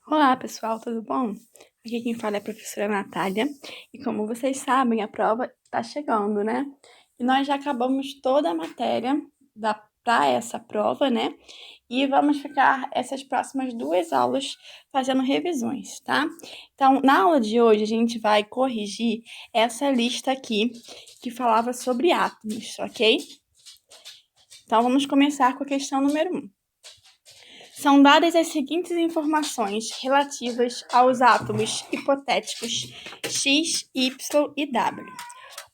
Olá, pessoal, tudo bom? Aqui quem fala é a professora Natália. E como vocês sabem, a prova está chegando, né? E nós já acabamos toda a matéria para essa prova, né? E vamos ficar essas próximas 2 aulas fazendo revisões, tá? Então, na aula de hoje, a gente vai corrigir essa lista aqui que falava sobre átomos, ok? Então, vamos começar com a questão número 1. São dadas as seguintes informações relativas aos átomos hipotéticos X, Y e W.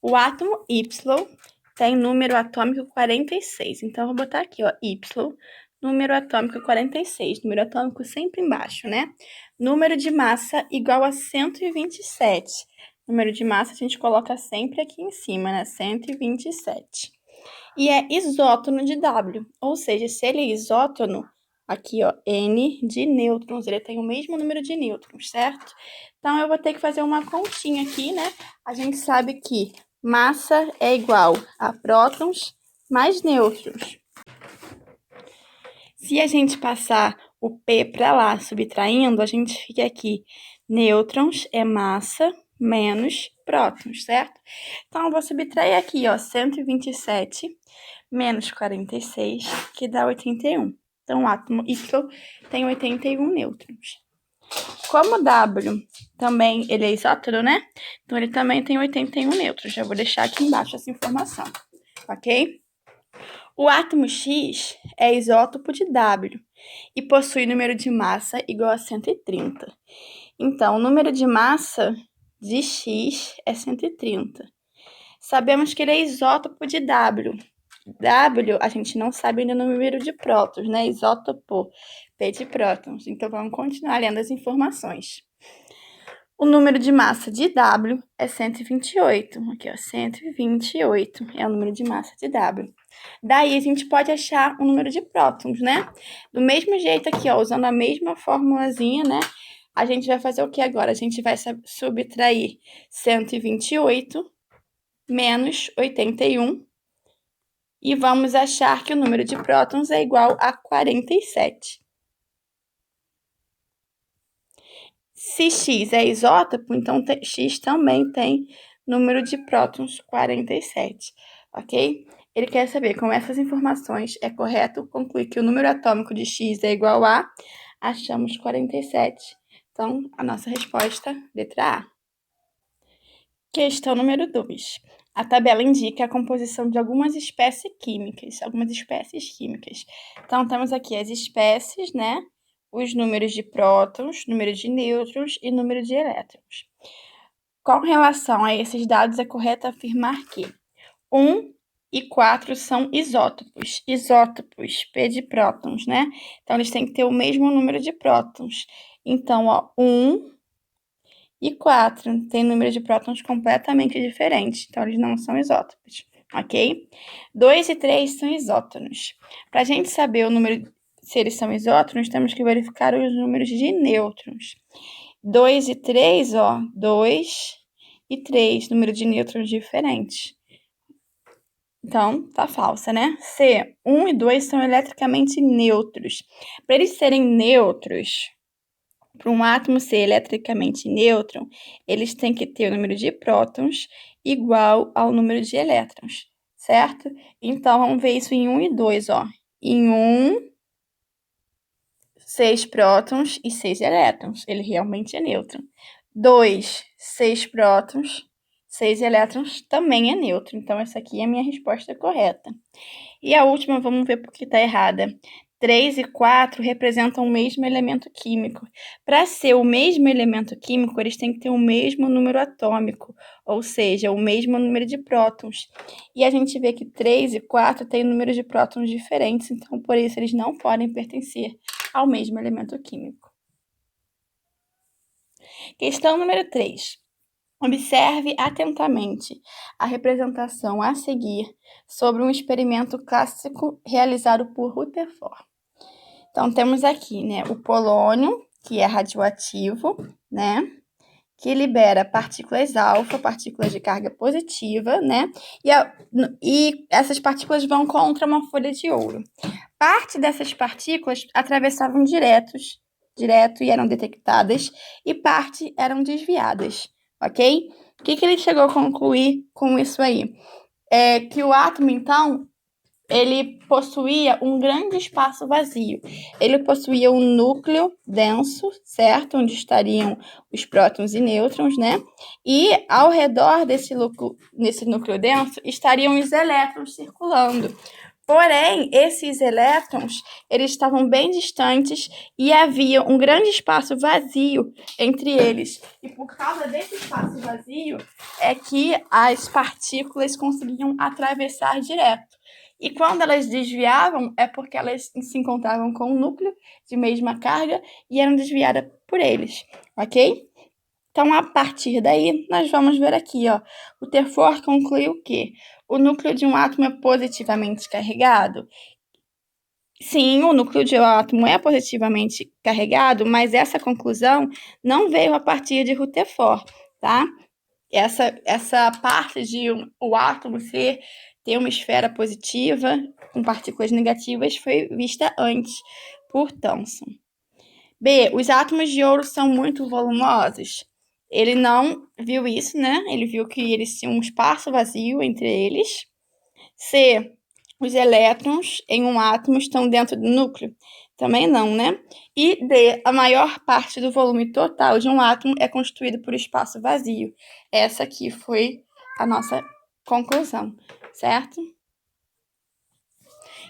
O átomo Y tem número atômico 46. Então, eu vou botar aqui, ó, Y, número atômico 46. Número atômico sempre embaixo, né? Número de massa igual a 127. Número de massa a gente coloca sempre aqui em cima, né? 127. E é isótono de W, ou seja, se ele é isótono, aqui, ó, N de nêutrons, ele tem o mesmo número de nêutrons, certo? Então, eu vou ter que fazer uma continha aqui, né? A gente sabe que massa é igual a prótons mais nêutrons. Se a gente passar o P para lá, subtraindo, a gente fica aqui, nêutrons é massa menos prótons, certo? Então, eu vou subtrair aqui, ó, 127 menos 46, que dá 81. Então, o átomo Y tem 81 nêutrons. Como o W também ele é isótono, né? Então, ele também tem 81 nêutrons. Já vou deixar aqui embaixo essa informação, ok? O átomo X é isótopo de W e possui número de massa igual a 130. Então, o número de massa de X é 130. Sabemos que ele é isótopo de W. W, a gente não sabe ainda o número de prótons, né? Isótopo, P de prótons. Então, vamos continuar lendo as informações. O número de massa de W é 128. Aqui, ó, 128 é o número de massa de W. Daí, a gente pode achar o número de prótons, né? Do mesmo jeito aqui, ó, usando a mesma formulazinha, né? A gente vai fazer o que agora? A gente vai subtrair 128 menos 81. E vamos achar que o número de prótons é igual a 47. Se X é isótopo, então X também tem número de prótons 47, ok? Ele quer saber, com essas informações, é correto concluir que o número atômico de X é igual a... Achamos 47. Então, a nossa resposta, letra A. Questão número 2. A tabela indica a composição de algumas espécies químicas. Então, temos aqui as espécies, né? Os números de prótons, número de nêutrons e número de elétrons. Com relação a esses dados, é correto afirmar que 1 e 4 são isótopos. Isótopos, P de prótons, né? Então, eles têm que ter o mesmo número de prótons. Então, ó, 1 e 4 tem número de prótons completamente diferentes, então eles não são isótopos, ok? 2 e 3 são isótonos. Para a gente saber o número, se eles são isótonos, temos que verificar os números de nêutrons. 2 e 3, ó, 2 e 3, número de nêutrons diferentes. Então, tá falsa, né? C, 1 e 2 são eletricamente neutros. Para eles serem neutros, para um átomo ser eletricamente nêutron, eles têm que ter o número de prótons igual ao número de elétrons, certo? Então, vamos ver isso em 1 e 2, ó. Em 1, 6 prótons e 6 elétrons. Ele realmente é nêutron. 2, 6 prótons, 6 elétrons também é neutro. Então, essa aqui é a minha resposta correta. E a última, vamos ver por que está errada. 3 e 4 representam o mesmo elemento químico. Para ser o mesmo elemento químico, eles têm que ter o mesmo número atômico, ou seja, o mesmo número de prótons. E a gente vê que 3 e 4 têm números de prótons diferentes, então por isso eles não podem pertencer ao mesmo elemento químico. Questão número 3. Observe atentamente a representação a seguir sobre um experimento clássico realizado por Rutherford. Então, temos aqui, né, o polônio, que é radioativo, né, que libera partículas alfa, partículas de carga positiva, né, e essas partículas vão contra uma folha de ouro. Parte dessas partículas atravessavam diretos direto e eram detectadas, e parte eram desviadas, ok? O que ele chegou a concluir com isso aí? É que o átomo, então, ele possuía um grande espaço vazio. Ele possuía um núcleo denso, certo? Onde estariam os prótons e nêutrons, né? E ao redor desse núcleo denso estariam os elétrons circulando. Porém, esses elétrons, eles estavam bem distantes e havia um grande espaço vazio entre eles. E por causa desse espaço vazio é que as partículas conseguiam atravessar direto. E quando elas desviavam, é porque elas se encontravam com um núcleo de mesma carga e eram desviadas por eles, ok? Então, a partir daí, nós vamos ver aqui, ó. O Rutherford concluiu que o núcleo de um átomo é positivamente carregado. Sim, o núcleo de um átomo é positivamente carregado, mas essa conclusão não veio a partir de Rutherford, tá? Essa parte de o átomo ter uma esfera positiva com partículas negativas foi vista antes por Thomson. B. Os átomos de ouro são muito volumosos. Ele não viu isso, né? Ele viu que eles tinham um espaço vazio entre eles. C. Os elétrons em um átomo estão dentro do núcleo. Também não, né? E D. A maior parte do volume total de um átomo é constituído por espaço vazio. Essa aqui foi a nossa conclusão, certo?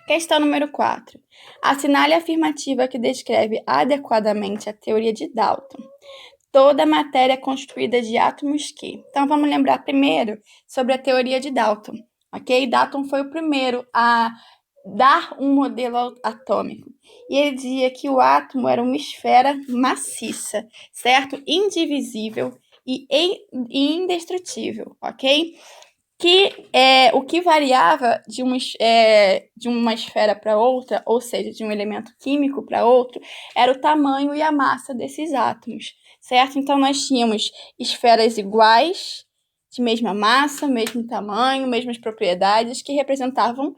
Questão número 4. Assinale a afirmativa que descreve adequadamente a teoria de Dalton. Toda matéria é constituída de átomos que. Então, vamos lembrar primeiro sobre a teoria de Dalton, ok? Dalton foi o primeiro a dar um modelo atômico. E ele dizia que o átomo era uma esfera maciça, certo? Indivisível e indestrutível, ok? O que variava de uma esfera para outra, ou seja, de um elemento químico para outro, era o tamanho e a massa desses átomos, certo? Então, nós tínhamos esferas iguais, de mesma massa, mesmo tamanho, mesmas propriedades, que representavam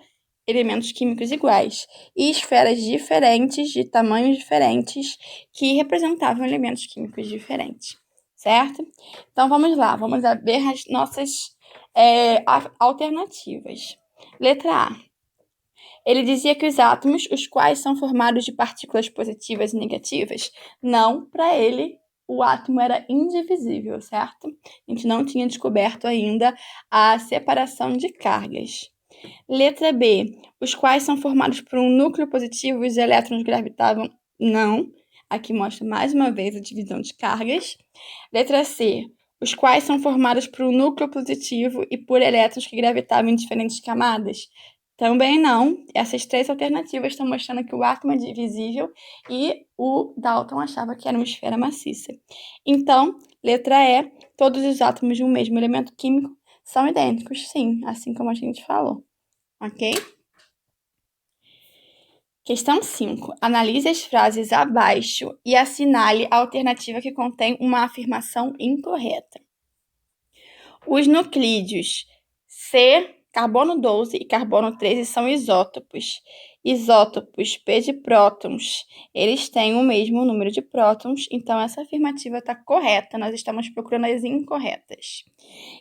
elementos químicos iguais, e esferas diferentes, de tamanhos diferentes, que representavam elementos químicos diferentes, certo? Então, vamos lá, vamos ver as nossas alternativas. Letra A. Ele dizia que os átomos, os quais são formados de partículas positivas e negativas, não, para ele, o átomo era indivisível, certo? A gente não tinha descoberto ainda a separação de cargas. Letra B. Os quais são formados por um núcleo positivo e os elétrons gravitavam, não. Aqui mostra mais uma vez a divisão de cargas. Letra C. Os quais são formados por um núcleo positivo e por elétrons que gravitavam em diferentes camadas? Também não. Essas três alternativas estão mostrando que o átomo é divisível e o Dalton achava que era uma esfera maciça. Então, letra E. Todos os átomos de um mesmo elemento químico são idênticos, sim, assim como a gente falou. Ok? Questão 5. Analise as frases abaixo e assinale a alternativa que contém uma afirmação incorreta. Os nuclídeos C, carbono 12 e carbono 13 são isótopos. Isótopos P de prótons, eles têm o mesmo número de prótons, então essa afirmativa está correta, nós estamos procurando as incorretas.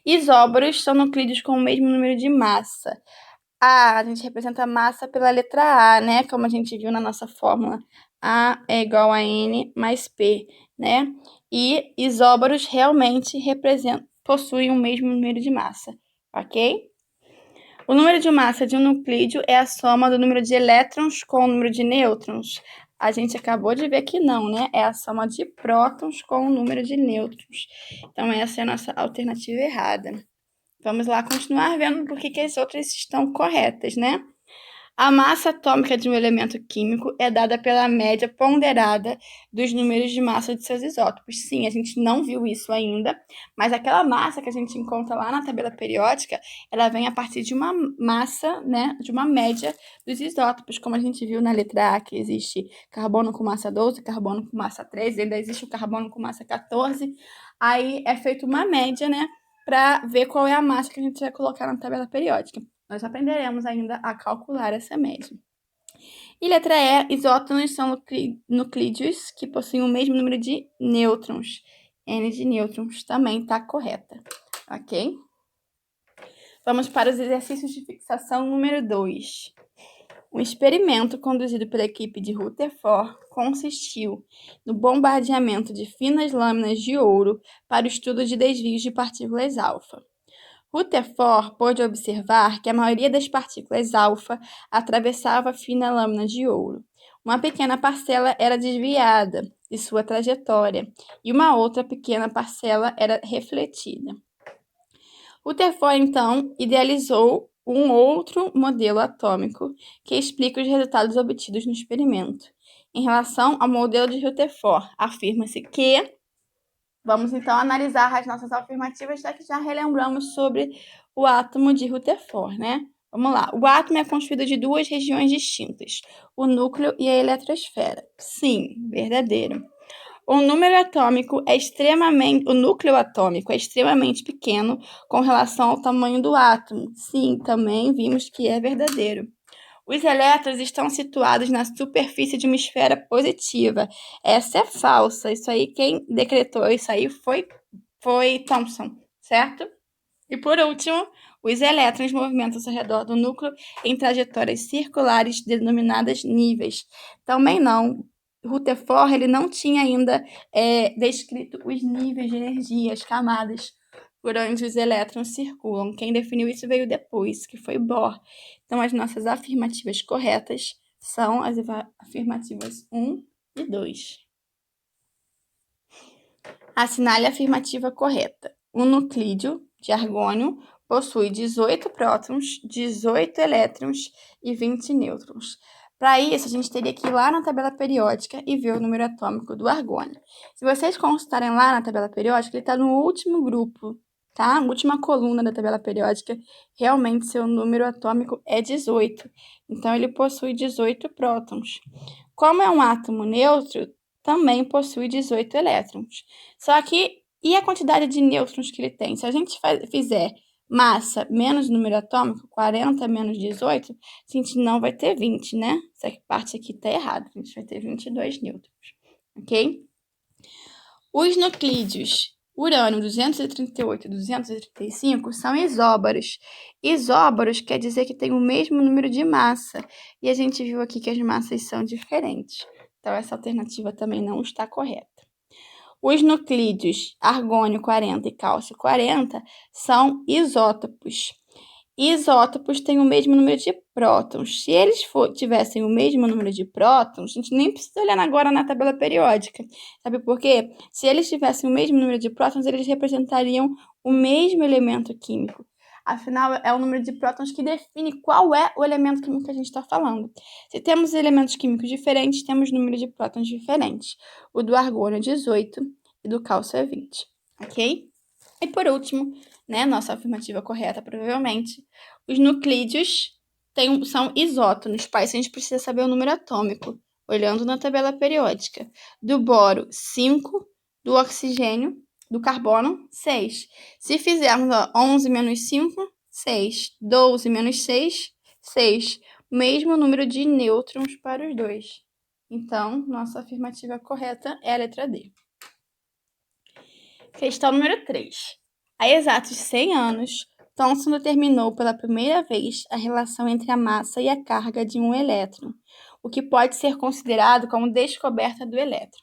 Isóbaros são nuclídeos com o mesmo número de massa. A gente representa a massa pela letra A, né? Como a gente viu na nossa fórmula. A é igual a N mais P, né? E isóbaros realmente possuem o mesmo número de massa, ok? O número de massa de um nuclídeo é a soma do número de elétrons com o número de nêutrons. A gente acabou de ver que não, né? É a soma de prótons com o número de nêutrons. Então, essa é a nossa alternativa errada. Vamos lá continuar vendo por que as outras estão corretas, né? A massa atômica de um elemento químico é dada pela média ponderada dos números de massa de seus isótopos. Sim, a gente não viu isso ainda, mas aquela massa que a gente encontra lá na tabela periódica, ela vem a partir de uma massa, né, de uma média dos isótopos, como a gente viu na letra A, que existe carbono com massa 12, carbono com massa 13, ainda existe o carbono com massa 14. Aí é feita uma média, né, para ver qual é a massa que a gente vai colocar na tabela periódica. Nós aprenderemos ainda a calcular essa média. E letra E, isótonos são nuclídeos que possuem o mesmo número de nêutrons. N de nêutrons também está correta, ok? Vamos para os exercícios de fixação número 2. Um experimento conduzido pela equipe de Rutherford consistiu no bombardeamento de finas lâminas de ouro para o estudo de desvios de partículas alfa. Rutherford pôde observar que a maioria das partículas alfa atravessava a fina lâmina de ouro. Uma pequena parcela era desviada de sua trajetória e uma outra pequena parcela era refletida. Rutherford, então, idealizou um outro modelo atômico que explica os resultados obtidos no experimento. Em relação ao modelo de Rutherford, afirma-se que... Vamos, então, analisar as nossas afirmativas, já que já relembramos sobre o átomo de Rutherford, né? Vamos lá. O átomo é constituído de duas regiões distintas, o núcleo e a eletrosfera. Sim, verdadeiro. O núcleo atômico é extremamente pequeno com relação ao tamanho do átomo. Sim, também vimos que é verdadeiro. Os elétrons estão situados na superfície de uma esfera positiva. Essa é falsa. Isso aí, quem decretou isso aí foi Thomson, certo? E por último, os elétrons movimentam-se ao redor do núcleo em trajetórias circulares denominadas níveis. Também não. Rutherford ele não tinha ainda descrito os níveis de energia, as camadas por onde os elétrons circulam. Quem definiu isso veio depois, que foi Bohr. Então, as nossas afirmativas corretas são as afirmativas 1 e 2. Assinale a afirmativa correta. O nuclídeo de argônio possui 18 prótons, 18 elétrons e 20 nêutrons. Para isso, a gente teria que ir lá na tabela periódica e ver o número atômico do argônio. Se vocês consultarem lá na tabela periódica, ele está no último grupo, tá? A última coluna da tabela periódica, realmente seu número atômico é 18. Então, ele possui 18 prótons. Como é um átomo neutro, também possui 18 elétrons. Só que, e a quantidade de nêutrons que ele tem? Se a gente fizer massa menos número atômico, 40 menos 18, a gente não vai ter 20, né? Essa parte aqui está errada, a gente vai ter 22 nêutrons, ok? Os nuclídeos urânio 238 e 235 são isóbaros. Isóbaros quer dizer que tem o mesmo número de massa. E a gente viu aqui que as massas são diferentes. Então, essa alternativa também não está correta. Os nuclídeos argônio 40 e cálcio 40 são isótopos. Isótopos têm o mesmo número de prótons. Se eles tivessem o mesmo número de prótons, a gente nem precisa olhar agora na tabela periódica. Sabe por quê? Se eles tivessem o mesmo número de prótons, eles representariam o mesmo elemento químico. Afinal, é o número de prótons que define qual é o elemento químico que a gente está falando. Se temos elementos químicos diferentes, temos números de prótons diferentes. O do argônio é 18 e do cálcio é 20, ok? E por último, né, nossa afirmativa correta, provavelmente, os nuclídeos são isótonos. Pai, a gente precisa saber o número atômico, olhando na tabela periódica. Do boro, 5, do oxigênio, do carbono, 6. Se fizermos 11 menos 5, 6. 12 menos 6, 6. Mesmo número de nêutrons para os dois. Então, nossa afirmativa correta é a letra D. Questão número 3. Há exatos 100 anos, Thomson determinou pela primeira vez a relação entre a massa e a carga de um elétron, o que pode ser considerado como descoberta do elétron.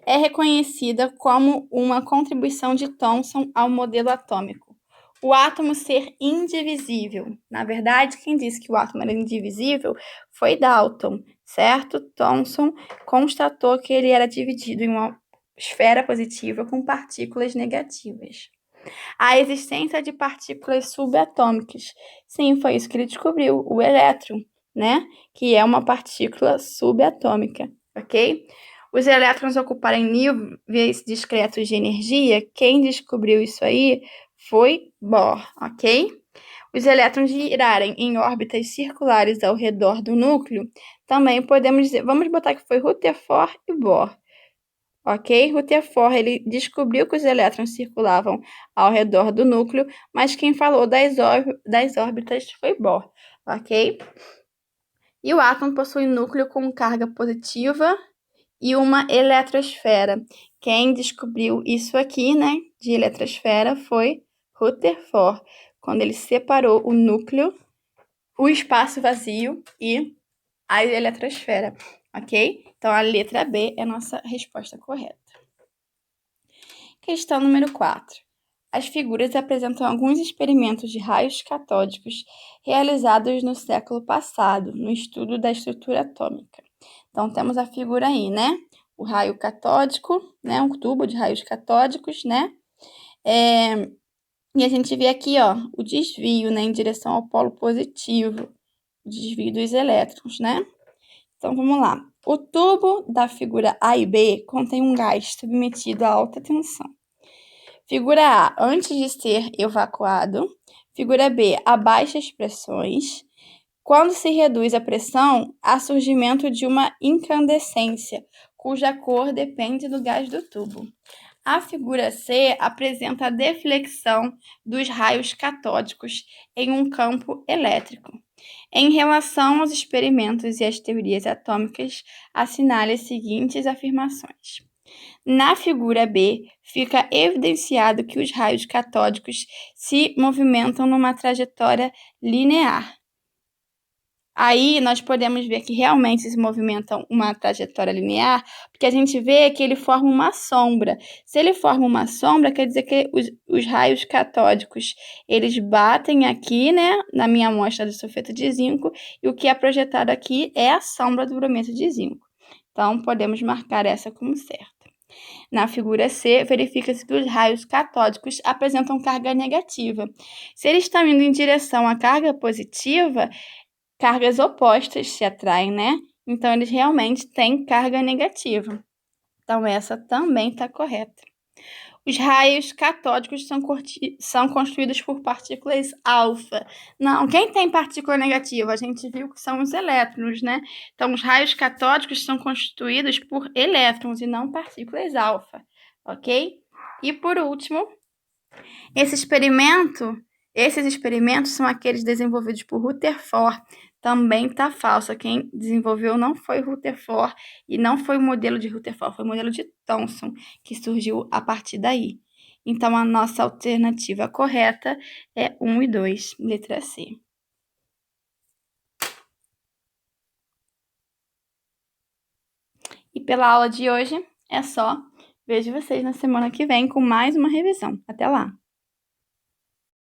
É reconhecida como uma contribuição de Thomson ao modelo atômico. O átomo ser indivisível. Na verdade, quem disse que o átomo era indivisível foi Dalton, certo? Thomson constatou que ele era dividido em uma esfera positiva com partículas negativas. A existência de partículas subatômicas. Sim, foi isso que ele descobriu, o elétron, né? Que é uma partícula subatômica, ok? Os elétrons ocuparem níveis discretos de energia, quem descobriu isso aí foi Bohr, ok? Os elétrons girarem em órbitas circulares ao redor do núcleo, também podemos dizer, vamos botar que foi Rutherford e Bohr. Ok? Rutherford ele descobriu que os elétrons circulavam ao redor do núcleo, mas quem falou das órbitas foi Bohr, ok? E o átomo possui núcleo com carga positiva e uma eletrosfera. Quem descobriu isso aqui, né, de eletrosfera foi Rutherford, quando ele separou o núcleo, o espaço vazio e a eletrosfera, ok? Então, a letra B é a nossa resposta correta. Questão número 4. As figuras apresentam alguns experimentos de raios catódicos realizados no século passado, no estudo da estrutura atômica. Então, temos a figura aí, né? O raio catódico, né? Um tubo de raios catódicos, né? E a gente vê aqui, ó, o desvio, né? Em direção ao polo positivo, o desvio dos elétrons, né? Então, vamos lá. O tubo da figura A e B contém um gás submetido a alta tensão. Figura A, antes de ser evacuado. Figura B, a baixas pressões. Quando se reduz a pressão, há surgimento de uma incandescência, cuja cor depende do gás do tubo. A figura C apresenta a deflexão dos raios catódicos em um campo elétrico. Em relação aos experimentos e às teorias atômicas, assinale as seguintes afirmações. Na figura B, fica evidenciado que os raios catódicos se movimentam numa trajetória linear. Aí nós podemos ver que realmente se movimentam uma trajetória linear, porque a gente vê que ele forma uma sombra. Se ele forma uma sombra, quer dizer que os raios catódicos, eles batem aqui, né, na minha amostra do sulfeto de zinco, e o que é projetado aqui é a sombra do brometo de zinco. Então, podemos marcar essa como certa. Na figura C, verifica-se que os raios catódicos apresentam carga negativa. Se eles estão indo em direção à carga positiva, cargas opostas se atraem, né? Então, eles realmente têm carga negativa. Então, essa também está correta. Os raios catódicos são construídos por partículas alfa. Não, quem tem partícula negativa? A gente viu que são os elétrons, né? Então, os raios catódicos são constituídos por elétrons e não partículas alfa, ok? E por último, esses experimentos são aqueles desenvolvidos por Rutherford. Também está falso. Quem desenvolveu não foi Rutherford e não foi o modelo de Rutherford, foi o modelo de Thomson, que surgiu a partir daí. Então, a nossa alternativa correta é 1 e 2, letra C. E pela aula de hoje é só. Vejo vocês na semana que vem com mais uma revisão. Até lá!